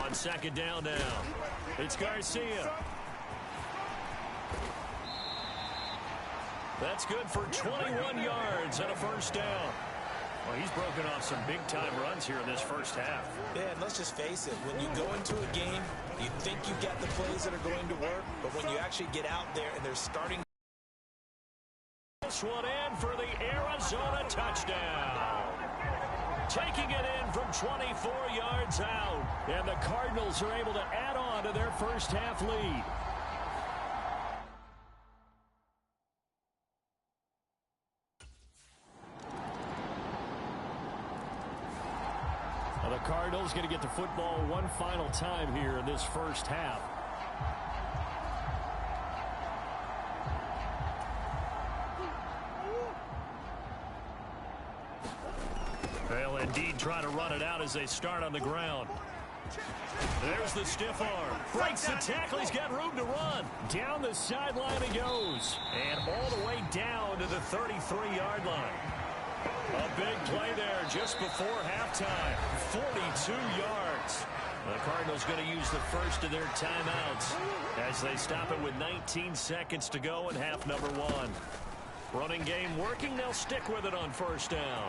On second down now, it's Garcia. That's good for 21 yards and a first down. Well, he's broken off some big-time runs here in this first half. Yeah, and let's just face it. When you go into a game, you think you've got the plays that are going to work, but when you actually get out there and they're starting. This one in for the Arizona touchdown. Taking it in from 24 yards out. And the Cardinals are able to add on to their first half lead. The Cardinals going to get the football one final time here in this first half. They'll indeed try to run it out as they start on the ground. There's the stiff arm. Breaks the tackle. He's got room to run. Down the sideline he goes. And all the way down to the 33-yard line. A big play there just before halftime. 42 yards. The Cardinals going to use the first of their timeouts as they stop it with 19 seconds to go in half number one. Running game working. They'll stick with it on first down.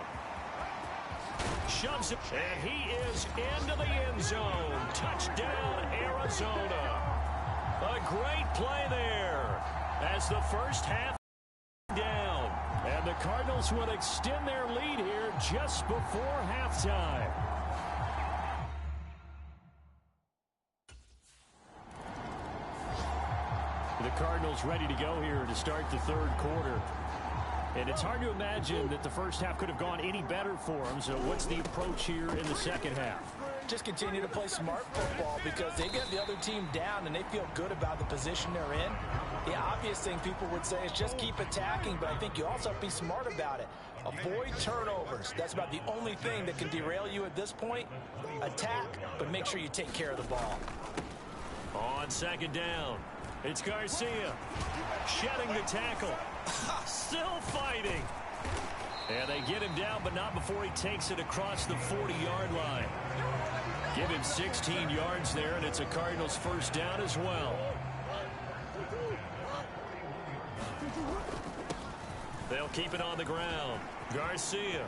Shoves it, and he is into the end zone. Touchdown, Arizona. A great play there as the first half down. And the Cardinals will extend their lead here just before halftime. The Cardinals ready to go here to start the third quarter. And it's hard to imagine that the first half could have gone any better for them. So what's the approach here in the second half? Just continue to play smart football because they get the other team down and they feel good about the position they're in. The obvious thing people would say is just keep attacking, but I think you also have to be smart about it. Avoid turnovers. That's about the only thing that can derail you at this point. Attack, but make sure you take care of the ball. On second down, it's Garcia. Shedding the tackle. Still fighting. And they get him down, but not before he takes it across the 40-yard line. Give him 16 yards there, and it's a Cardinals first down as well. They'll keep it on the ground. Garcia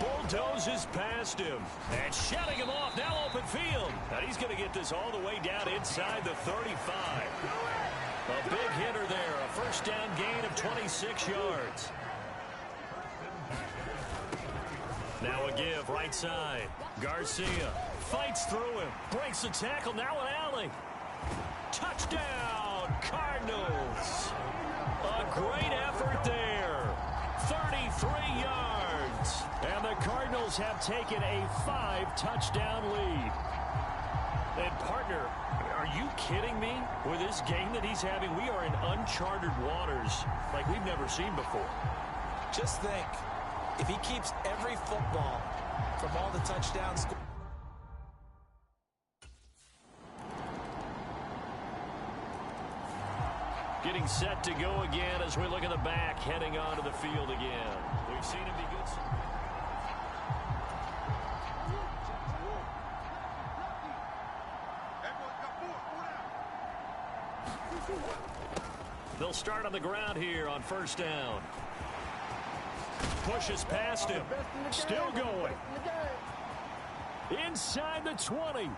bulldozes past him and shutting him off. Now open field. And he's going to get this all the way down inside the 35. A big hitter there. A first down gain of 26 yards. Now a give right side. Garcia fights through him. Breaks the tackle. Now an alley. Touchdown, Cardinals. A great effort there. 33 yards. And the Cardinals have taken a 5-touchdown lead. And partner, are you kidding me? With this game that he's having, we are in uncharted waters like we've never seen before. Just think, if he keeps every football from all the touchdowns. Getting set to go again as we look at the back, heading onto the field again. We've seen him be good. They'll start on the ground here on first down. Pushes past him. Still going. Inside the 20.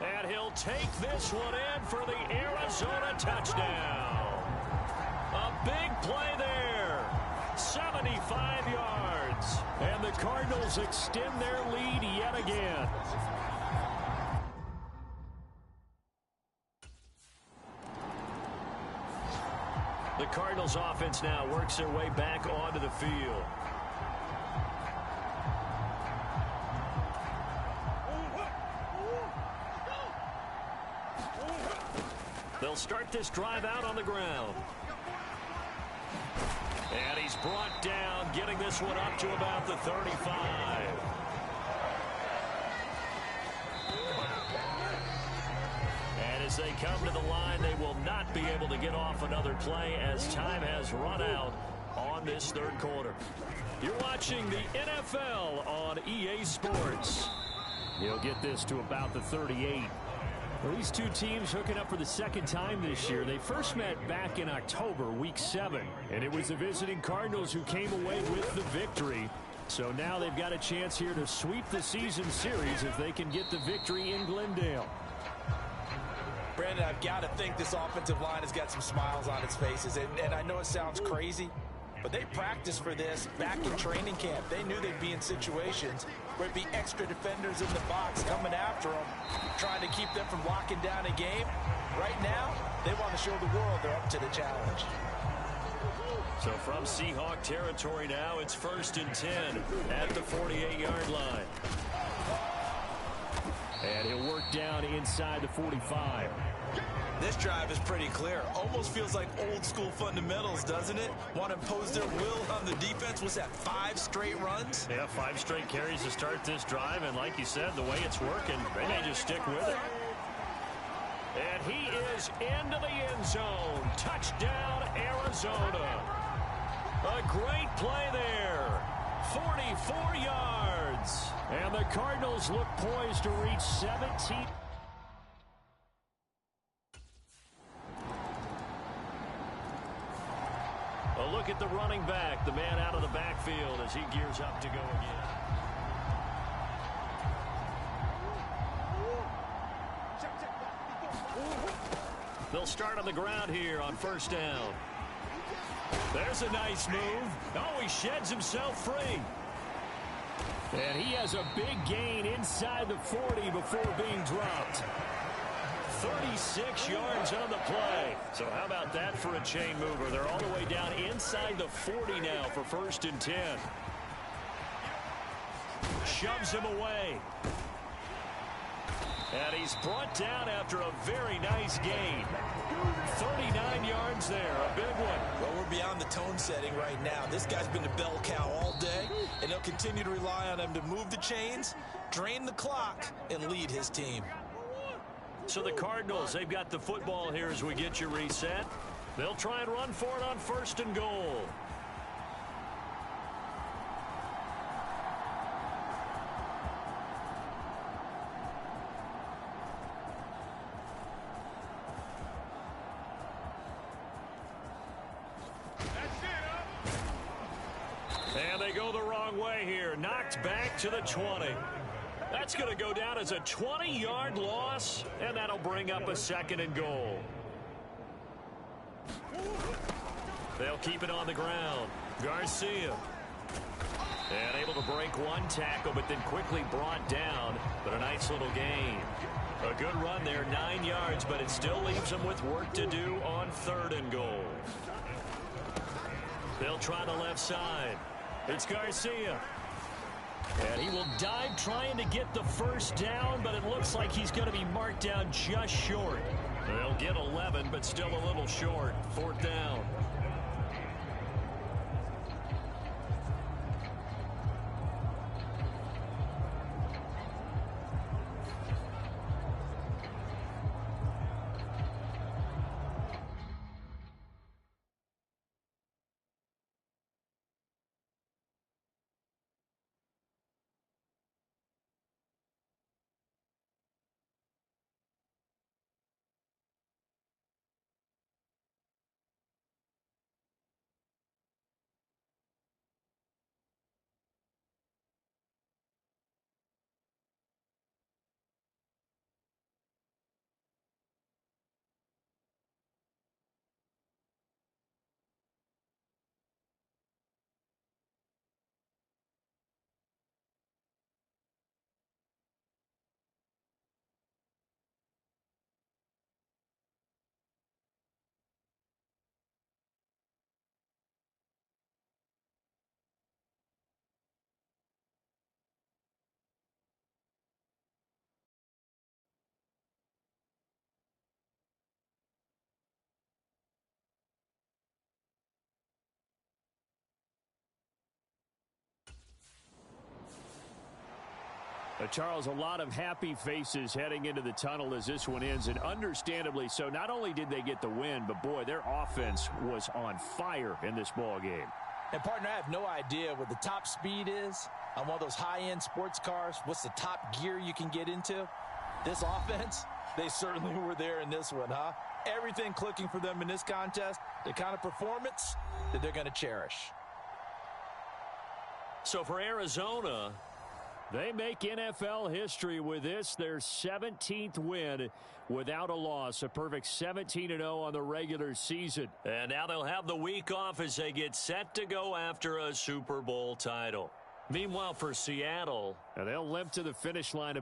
And he'll take this one in for the Arizona touchdown. A big play there. 75 yards. And the Cardinals extend their lead yet again. The Cardinals offense now works their way back onto the field. They'll start this drive out on the ground. And he's brought down, getting this one up to about the 35. And as they come to the line, they will not be able to get off another play as time has run out on this third quarter. You're watching the NFL on EA Sports. He'll get this to about the 38. Well, these two teams hooking up for the second time this year. They first met back in October, Week 7. And it was the visiting Cardinals who came away with the victory. So now they've got a chance here to sweep the season series if they can get the victory in Glendale. Brandon, I've got to think this offensive line has got some smiles on its faces. And I know it sounds crazy, but they practiced for this back in training camp. They knew they'd be in situations where it'd be extra defenders in the box coming after them, trying to keep them from locking down a game. Right now, they want to show the world they're up to the challenge. So from Seahawk territory now, it's 1st and 10 at the 48-yard line. And he'll work down inside the 45. This drive is pretty clear. Almost feels like old school fundamentals, doesn't it? Want to impose their will on the defense. What's that, 5 straight runs? Yeah, 5 straight carries to start this drive. And like you said, the way it's working, they may just stick with it. And he is into the end zone. Touchdown, Arizona. A great play there. 44 yards. And the Cardinals look poised to reach 17. A look at the running back, the man out of the backfield as he gears up to go again. They'll start on the ground here on 1st down. There's a nice move. Oh, he sheds himself free. And he has a big gain inside the 40 before being dropped. 36 yards on the play. So how about that for a chain mover? They're all the way down inside the 40 now for 1st and 10. Shoves him away. And he's brought down after a very nice gain. 39 yards there, a big one. Well, we're beyond the tone setting right now. This guy's been the bell cow all day, and they'll continue to rely on him to move the chains, drain the clock, and lead his team. So the Cardinals, they've got the football here as we get you reset. They'll try and run for it on 1st and goal. And they go the wrong way here. Knocked back to the 20. That's going to go down as a 20-yard loss, and that'll bring up a 2nd and goal. They'll keep it on the ground. Garcia. And able to break one tackle, but then quickly brought down. But a nice little gain. A good run there, 9 yards, but it still leaves them with work to do on 3rd and goal. They'll try the left side. It's Garcia. And he will dive trying to get the 1st down, but it looks like he's going to be marked down just short. They'll get 11, but still a little short. 4th down. Charles, a lot of happy faces heading into the tunnel as this one ends, and understandably so. Not only did they get the win, but boy, their offense was on fire in this ball game. And, partner, I have no idea what the top speed is on one of those high-end sports cars. What's the top gear you can get into? This offense, they certainly were there in this one, huh? Everything clicking for them in this contest, the kind of performance that they're going to cherish. So for Arizona, they make NFL history with this, their 17th win without a loss, a perfect 17-0 on the regular season. And now they'll have the week off as they get set to go after a Super Bowl title. Meanwhile, for Seattle, they'll limp to the finish line.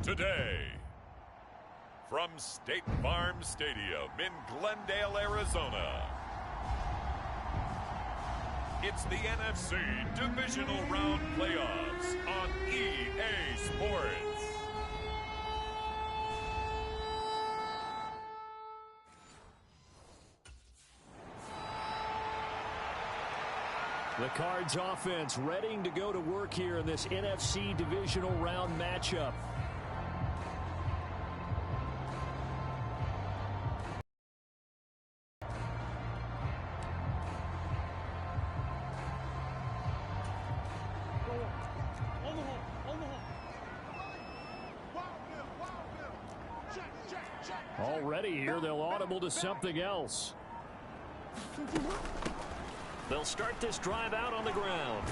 Today, from State Farm Stadium in Glendale, Arizona, it's the NFC Divisional Round Playoffs on EA Sports. The Cards offense ready to go to work here in this NFC Divisional Round matchup. Already here, they'll audible to something else. They'll start this drive out on the ground.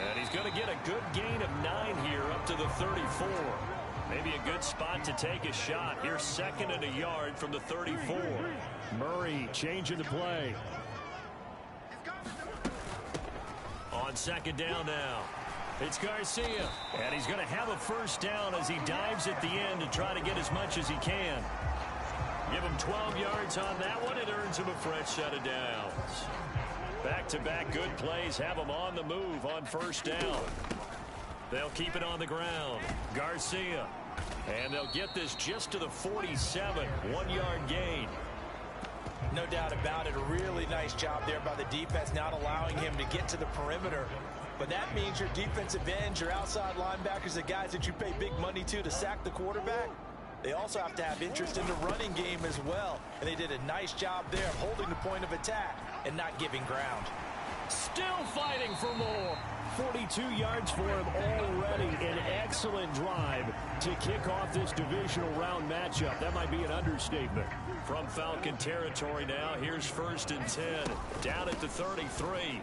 And he's going to get a good gain of 9 here up to the 34. Maybe a good spot to take a shot. Here's 2nd and a yard from the 34. Murray changing the play. On 2nd down now. It's Garcia. And he's going to have a first down as he dives at the end to try to get as much as he can. Give him 12 yards on that one. It earns him a fresh set of downs. Back-to-back good plays have him on the move on first down. They'll keep it on the ground. Garcia. And they'll get this just to the 47. 1-yard gain. No doubt about it. A really nice job there by the defense, not allowing him to get to the perimeter. But that means your defensive ends, your outside linebackers, the guys that you pay big money to sack the quarterback, they also have to have interest in the running game as well. And they did a nice job there of holding the point of attack and not giving ground. Still fighting for more. 42 yards for him already. An excellent drive to kick off this divisional round matchup. That might be an understatement. From Falcon territory now, here's 1st and 10. Down at the 33.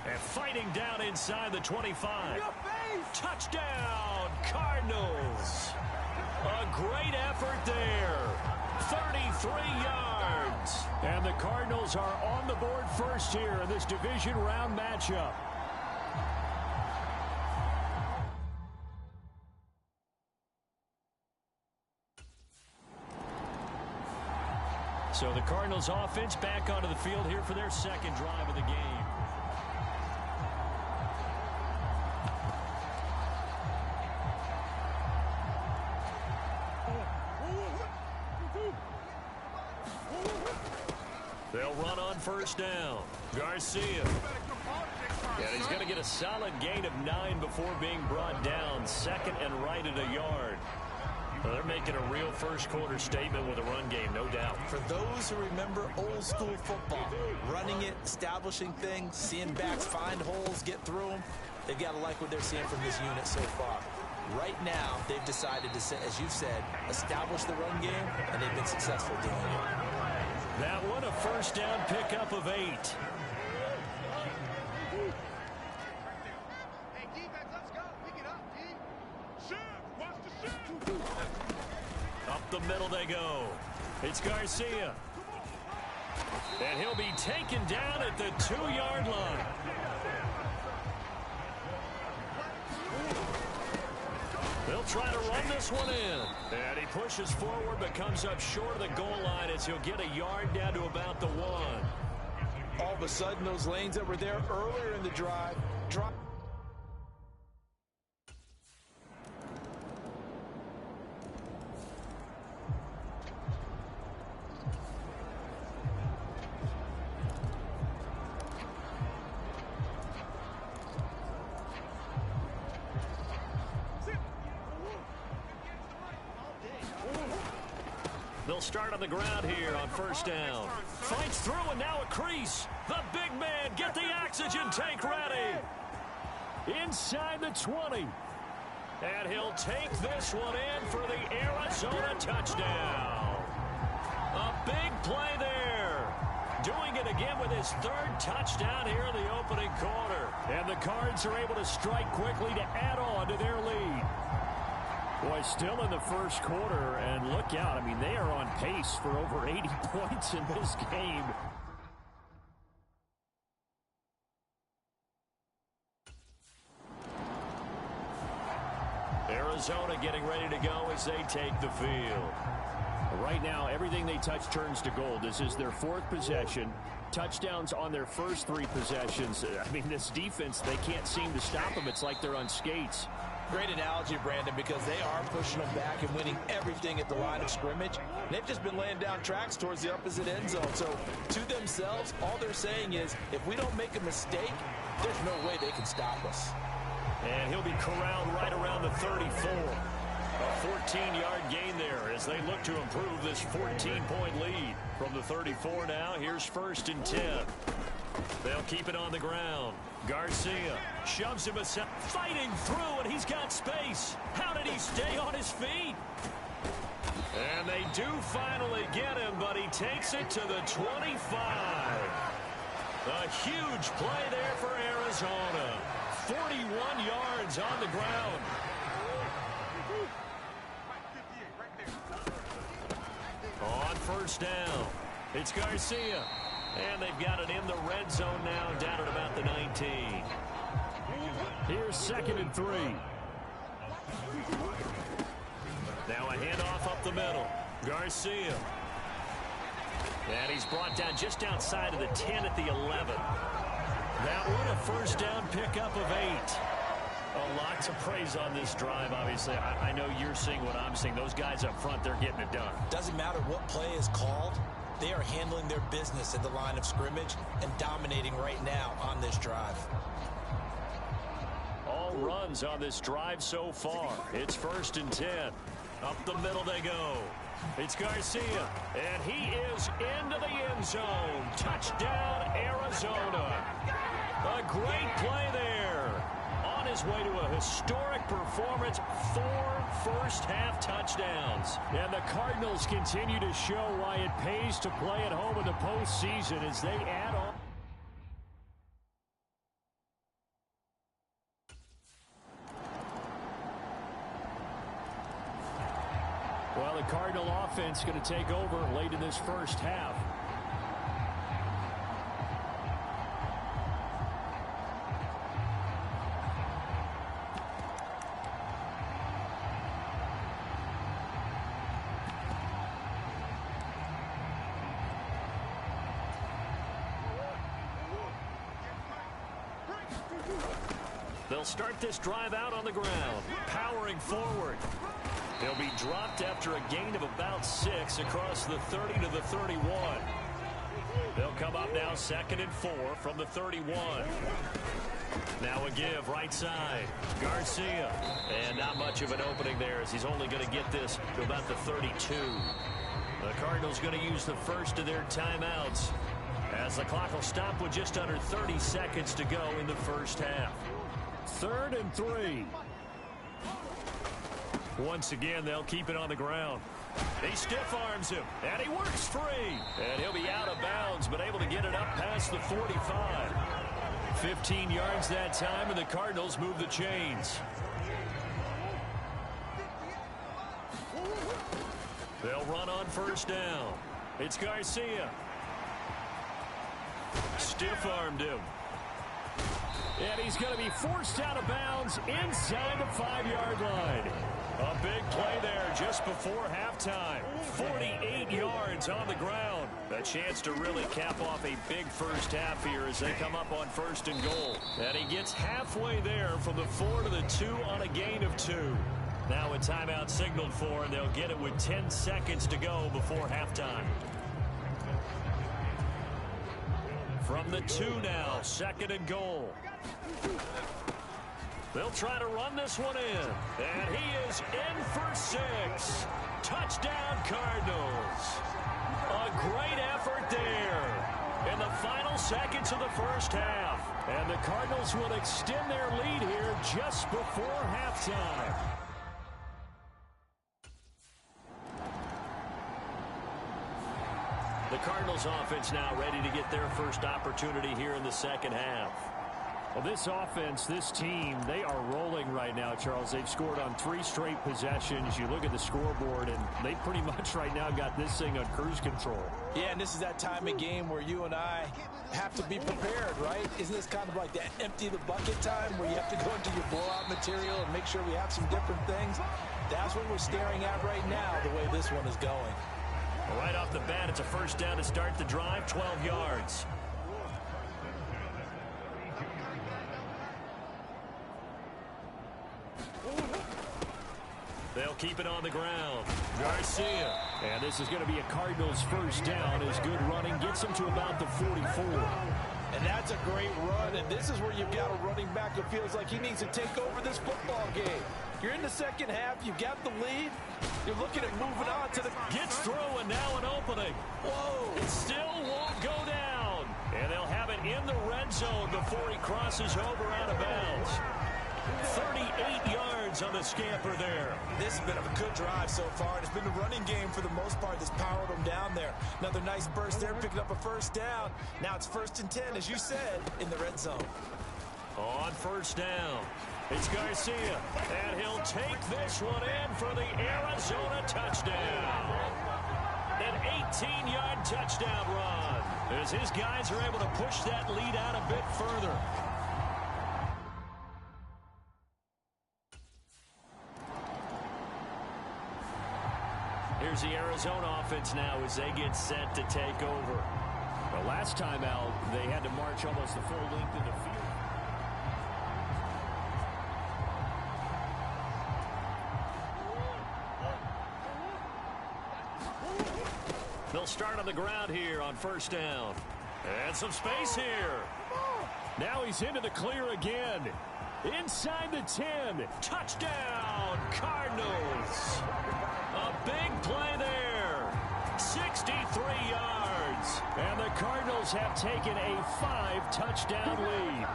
And fighting down inside the 25. Touchdown, Cardinals. A great effort there. 33 yards. And the Cardinals are on the board first here in this division round matchup. So the Cardinals offense back onto the field here for their 2nd drive of the game. They'll run on first down. Garcia. And he's going to get a solid gain of 9 before being brought down. 2nd and right at a yard. Well, they're making a real first-quarter statement with a run game, no doubt. For those who remember old-school football, running it, establishing things, seeing backs find holes, get through them, they've got to like what they're seeing from this unit so far. Right now, they've decided to, as you said, establish the run game, and they've been successful doing it. That one, a first down pickup of 8. Up the middle they go. It's Garcia. And he'll be taken down at the 2-yard line. They'll try to run this one in. And he pushes forward but comes up short of the goal line as he'll get a yard down to about the 1. All of a sudden, those lanes that were there earlier in the drive drop. They'll start on the ground here on first down. Fights through and now a crease. The big man, get the oxygen tank ready. Inside the 20. And he'll take this one in for the Arizona touchdown. A big play there. Doing it again with his 3rd touchdown here in the opening quarter. And the Cards are able to strike quickly to add on to their lead. Boy, still in the first quarter, and look out. I mean, they are on pace for over 80 points in this game. Arizona getting ready to go as they take the field. Right now, everything they touch turns to gold. This is their 4th possession. Touchdowns on their first 3 possessions. I mean, this defense, they can't seem to stop them. It's like they're on skates. Great analogy, Brandon, because they are pushing them back and winning everything at the line of scrimmage. They've just been laying down tracks towards the opposite end zone. So to themselves, all they're saying is, if we don't make a mistake, there's no way they can stop us. And he'll be corralled right around the 34. A 14-yard gain there as they look to improve this 14-point lead. From the 34 now, here's 1st and 10. They'll keep it on the ground. Garcia shoves him aside, fighting through, and he's got space. How did he stay on his feet? And they do finally get him, but he takes it to the 25. A huge play there for Arizona. 41 yards on the ground. On first down, it's Garcia. And they've got it in the red zone now, down at about the 19. Here's 2nd and 3. Now a handoff up the middle. Garcia. And he's brought down just outside of the 10 at the 11. That one a first down pickup of 8. A lot to praise on this drive, obviously. I know you're seeing what I'm seeing. Those guys up front, they're getting it done. Doesn't matter what play is called. They are handling their business at the line of scrimmage and dominating right now on this drive. All runs on this drive so far. It's 1st and 10. Up the middle they go. It's Garcia, and he is into the end zone. Touchdown, Arizona. A great play there. On his way to a historic performance, 4 first-half touchdowns. And the Cardinals continue to show why it pays to play at home in the postseason as they add on. Well, the Cardinal offense going to take over late in this first half. They'll start this drive out on the ground, powering forward. They'll be dropped after a gain of about 6 across the 30 to the 31. They'll come up now 2nd and 4 from the 31. Now a give right side. Garcia. And not much of an opening there as he's only going to get this to about the 32. The Cardinals going to use the first of their timeouts as the clock will stop with just under 30 seconds to go in the first half. 3rd and 3. Once again, they'll keep it on the ground. He stiff arms him, and he works free. And he'll be out of bounds, but able to get it up past the 45. 15 yards that time, and the Cardinals move the chains. They'll run on first down. It's Garcia. Stiff-armed him. And he's going to be forced out of bounds inside the 5-yard line. A big play there just before halftime. 48 yards on the ground. A chance to really cap off a big first half here as they come up on 1st and goal. And he gets halfway there from the 4 to the 2 on a gain of 2. Now a timeout signaled for, and they'll get it with 10 seconds to go before halftime. From the 2 now, 2nd and goal. They'll try to run this one in. And he is in for 6. Touchdown, Cardinals. A great effort there in the final seconds of the first half. And the Cardinals will extend their lead here just before halftime. The Cardinals offense now ready to get their first opportunity here in the second half. Well, this offense, this team, they are rolling right now, Charles. They've scored on 3 straight possessions. You look at the scoreboard, and they pretty much right now got this thing on cruise control. Yeah, and this is that time of game where you and I have to be prepared, right? Isn't this kind of like that empty the bucket time where you have to go into your blowout material and make sure we have some different things? That's what we're staring at right now, the way this one is going. Well, right off the bat, it's a first down to start the drive, 12 yards. They'll keep it on the ground. Garcia. And this is going to be a Cardinals first down as good running gets them to about the 44. And that's a great run, and this is where you've got a running back who feels like he needs to take over this football game. You're in the second half, you've got the lead, you're looking at moving on to the... Gets through, and now an opening. Whoa! It still won't go down. And they'll have it in the red zone before he crosses over out of bounds. 38 yards on the scamper there. This has been a good drive so far, and it's been the running game for the most part that's powered them down there. Another nice burst there, picking up a first down. Now it's 1st and 10, as you said, in the red zone. On first down, it's Garcia, and he'll take this one in for the Arizona touchdown. An 18-yard touchdown run, as his guys are able to push that lead out a bit further. Here's the Arizona offense now as they get set to take over. The last time out, they had to march almost the full length of the field. They'll start on the ground here on first down. And some space here. Now he's into the clear again. Inside the 10. Touchdown, Cardinals. A big play there. 63 yards. And the Cardinals have taken a 5-touchdown lead.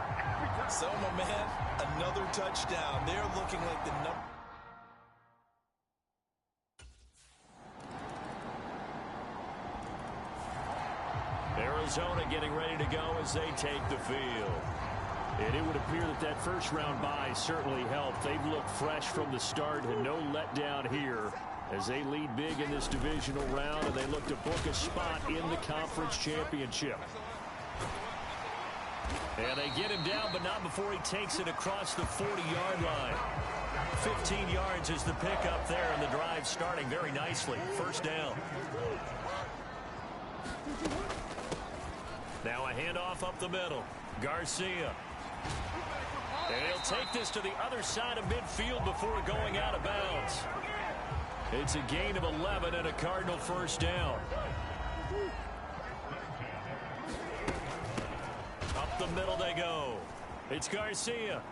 So, my man, another touchdown. They're looking like the number. Arizona getting ready to go as they take the field. And it would appear that that first-round bye certainly helped. They've looked fresh from the start and no letdown here as they lead big in this divisional round, and they look to book a spot in the conference championship. And they get him down, but not before he takes it across the 40-yard line. 15 yards is the pickup there, and the drive starting very nicely. First down. Now a handoff up the middle. Garcia. And he'll take this to the other side of midfield before going out of bounds. It's a gain of 11 and a Cardinal first down. Up the middle they go. It's Garcia.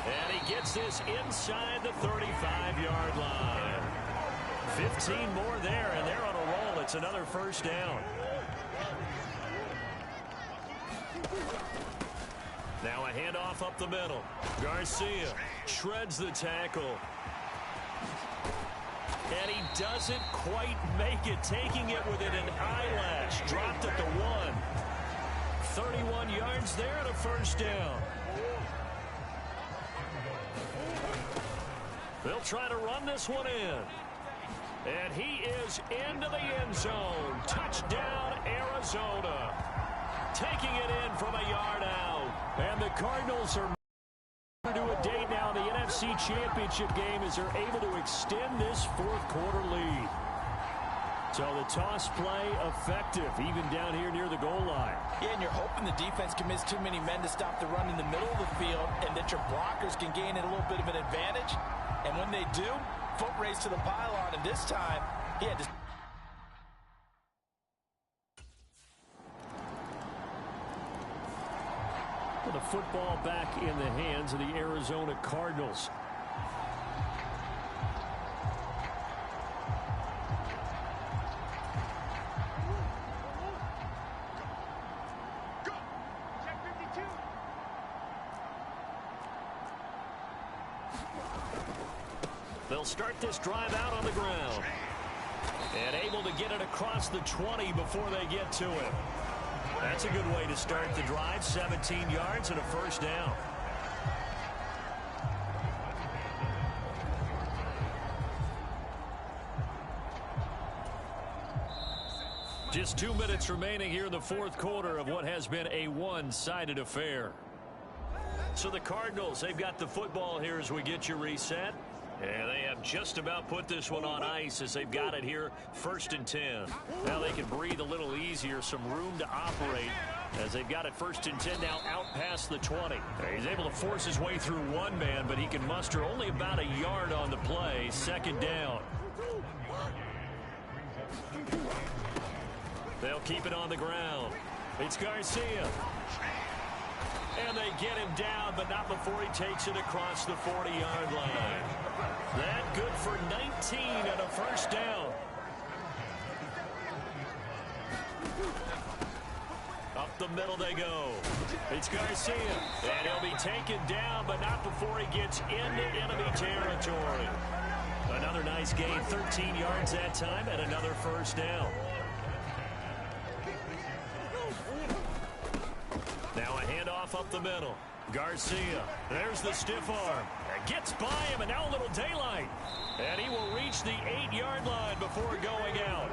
And he gets this inside the 35-yard line. 15 more there, and they're on a roll. It's another first down. Now a handoff up the middle. Garcia shreds the tackle. And he doesn't quite make it, taking it within an eyelash. Dropped at the 1. 31 yards there and a first down. They'll try to run this one in. And he is into the end zone. Touchdown, Arizona. Taking it in from a yard out. And the Cardinals are to a day now in the NFC Championship game as they're able to extend this fourth-quarter lead. So the toss play effective, even down here near the goal line. Yeah, and you're hoping the defense commits too many men to stop the run in the middle of the field and that your blockers can gain a little bit of an advantage. And when they do, foot race to the pylon, and this time he had to. The football back in the hands of the Arizona Cardinals. They'll start this drive out on the ground. And able to get it across the 20 before they get to it. That's a good way to start the drive. 17 yards and a first down. Just 2 minutes remaining here in the fourth quarter of what has been a one-sided affair. So the Cardinals, they've got the football here as we get you reset. And they have just about put this one on ice as they've got it here, 1st and 10. Now they can breathe a little easier, some room to operate as they've got it 1st and 10 now out past the 20. He's able to force his way through one man, but he can muster only about a yard on the play. 2nd down. They'll keep it on the ground. It's Garcia. And they get him down, but not before he takes it across the 40-yard line. That good for 19 and a first down. Up the middle they go. It's Garcia, and he'll be taken down, but not before he gets into enemy territory. Another nice gain, 13 yards that time, and another first down. Now a handoff up the middle. Garcia, there's the stiff arm. Gets by him, and now a little daylight. And he will reach the 8-yard line before going out.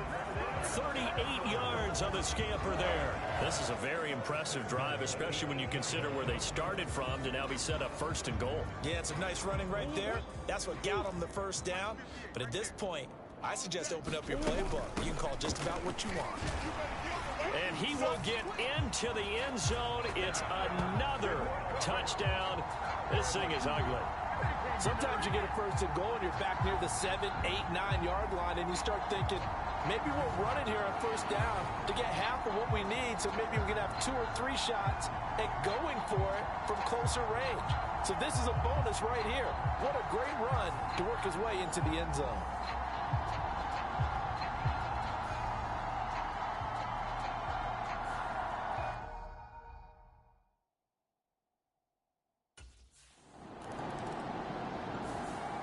38 yards on the scamper there. This is a very impressive drive, especially when you consider where they started from to now be set up first and goal. Yeah, it's some nice running right there. That's what got them the first down. But at this point, I suggest open up your playbook. You can call just about what you want. And he will get into the end zone. It's another touchdown. This thing is ugly. Sometimes you get a first and goal and you're back near the 7, 8, 9-yard line, and you start thinking, maybe we're running here on first down to get half of what we need, so maybe we can have 2 or 3 shots at going for it from closer range. So this is a bonus right here. What a great run to work his way into the end zone.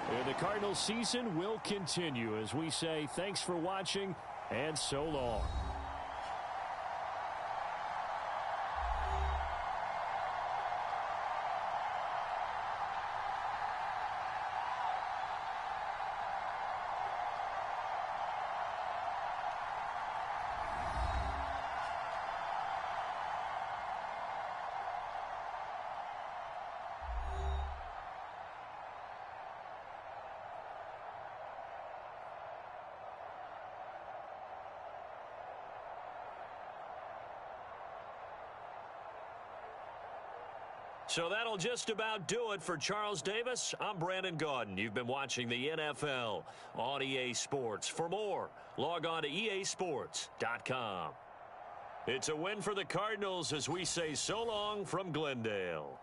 And the Cardinals season will continue as we say thanks for watching and so long. So that'll just about do it for Charles Davis. I'm Brandon Gaudin. You've been watching the NFL on EA Sports. For more, log on to easports.com. It's a win for the Cardinals as we say so long from Glendale.